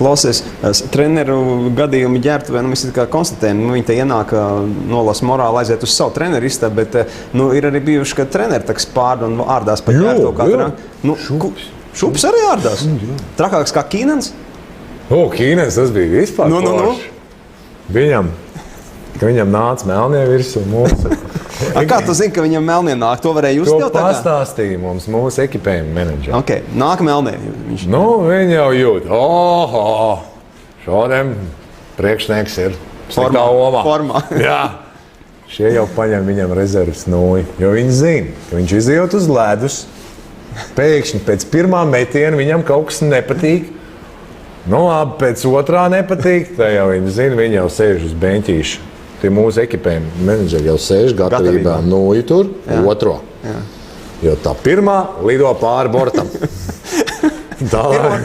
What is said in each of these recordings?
Klausies, treneru gadījumi ģērbtuvē, mēs kā konstatējam, viņi te ienāk, nolasa morāli, aiziet uz savu treneru istabu, bet ir arī bijuši, ka treneri taks pārd un ārdās pa ģērbtuvu katrā. Šups arī ārdās? Trakāks kā Kīnens? Kīnens, tas bija vispār forši. Viņam nāca melnie virsū mūsu. Kā tu zini, ka viņam melnie nāk? To varēja just jau tagad? To pastāstīja mums mūsu ekipējuma menedžeri. Ok, nāk melnie. Viņi jau jūt. Šodien priekšnieks ir sliktā omā. Formā. Jā. Šie jau paņem viņam rezerves nūju, jo viņi zina, ka viņš izjūt uz ledus. Pēkšņi pēc pirmā metiena viņam kaut kas nepatīk. Pēc otrā nepatīk, tā jau viņi zina, viņi jau sēž uz beņķīša. Tie mūsu ekipējumi menedžeri jau sēž gatavībā nūju tur, otro. Jā. Jo tā pirmā lido pāri bortam.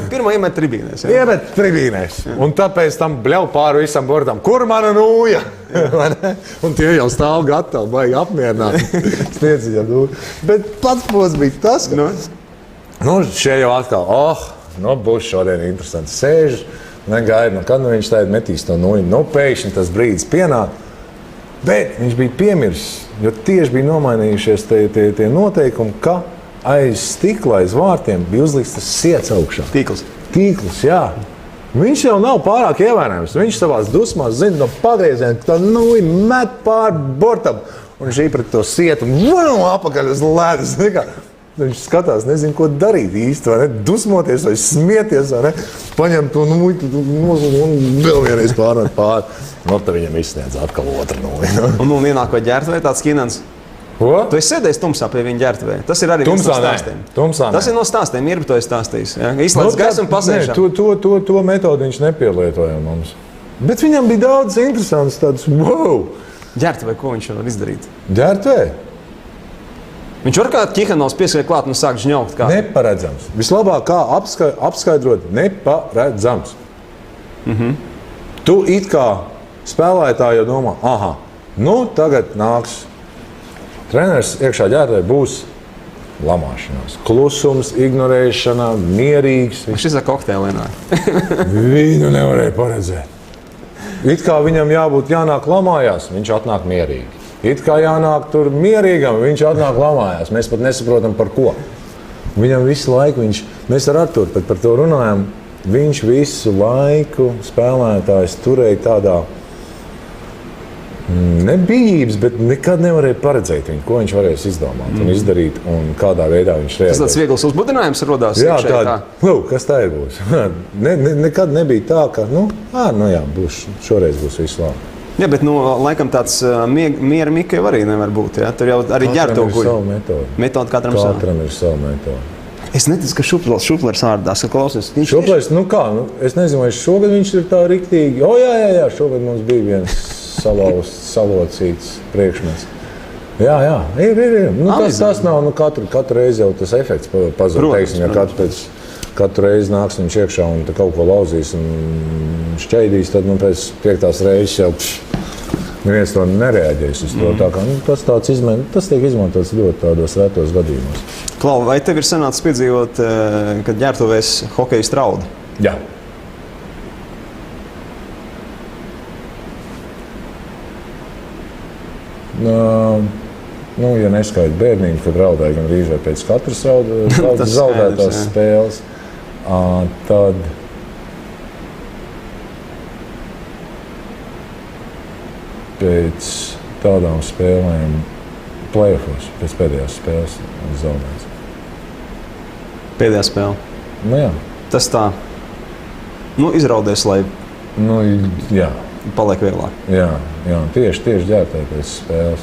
Pirmā iemet tribīnēs. Iemet tribīnēs. Un tāpēc tam bļauj pāri visam bortam. Kur mana nūja? Un tie jau stāv gatavi, baigi apmierināt. Sniedz viņam nūju. Bet pats pos bija tas, ka šie jau atkal, būs šodien interesanti. Sēž, negaida, kad viņš tādi metīs to nūju. Pēkšņi tas brīdis pienāk. Bet viņš bija piemirsis, jo tieši bija nomainījušies tie noteikumi, ka aiz stikla, aiz vārtiem bija uzlikts tas siets augšā. Tīkls, jā. Viņš jau nav pārāk ievērojams. Viņš savās dusmās zina no pagrieziena, ka tā nūja met pāri bortam. Un viņš pret to sietu un apakaļ uz ledus. Viņš skatās, nezinu, ko darīt īsti, vai ne? Dusmoties vai smieties, vai ne? Paņem to nūju un vēl vienreiz pārmet pāri. Tad viņam izsniedz atkal otru nūju. Un ienāk vai ģērbtuvē tāds Kīnens? Tu esi sēdējis tumsā pie viņa ģērbtuvē. Tas ir arī viens no stāstiem. Tas ir no stāstiem, ir, to es stāstījis. Izslēdz gaisu un pasēžam. To metodi viņš nepielietoja mums. Bet viņam bija daudz interesants tāds, Ģērbtuvē, ko viņš var izdarīt? Ģērbtuvē? Viņš var kā Ķihanovs pieskriet klāt un sāk žņaukt kā? Neparedzams. Vislabāk kā apskaidrot neparedzams. Tu it kā spēlētāji jau domā, tagad nāks treneris iekšā ģērbtuvē, būs lamāšanās. Klusums, ignorēšana, mierīgs. Šis ir kokteilēnā. Viņu nevarēja paredzēt. It kā viņam jānāk lamājās, viņš atnāk mierīgi. It kā jānāk tur mierīgam, viņš atnāk lamājās. Mēs pat nesaprotam par ko. Viņam visu laiku, mēs ar Arturu pat par to runājam, viņš visu laiku spēlētājs turēja tādā nebijības, bet nekad nevarēja paredzēt viņu, ko viņš varēs izdomāt un izdarīt un kādā veidā viņš reaģēs. Tas tāds viegls uzbudinājums rodās? Jā, kas tā ir būs? Nekad nebija tā, ka, šoreiz būs visu labi. Jā, bet laikam tāds miera Mika arī nevar būt. Ja? Tur jau arī ģērbtuve guļ. Katram ir savu metodi. Katram ir savu metodi. Es neticu, ka Šuplers ārdās, ka klausies. Šuplers, es nezinu, vai šogad viņš ir tā riktīgi. Jā, šogad mums bija viens salocīts priekšmets. Jā, ir. Tas nav, katru reizi jau tas efekts pazūd. Teiksim, ja katru reizi nāks viņš iekšā un kaut ko lauzīs un šķaidīs, tad pēc 5. reizes jau neviens to nereaģēs uz to. Tā kā, tas tiek izmantots ļoti tādos retos gadījumos. Klau, vai tev ir sanācis piedzīvot, kad ģērbtuvēs hokeja strauda? Jā. Ja neskaita bērnību, kad raudāja gan rīzē pēc katras zaudētās spēles, tad pēc tādām spēlēm play-offos, pēc pēdējās spēles zaudēts. Pēdējā spēle? Jā. Tas tā, izraudies, lai jā. paliek vieglāk. Jā, tieši ģērbtuvē pēc spēles.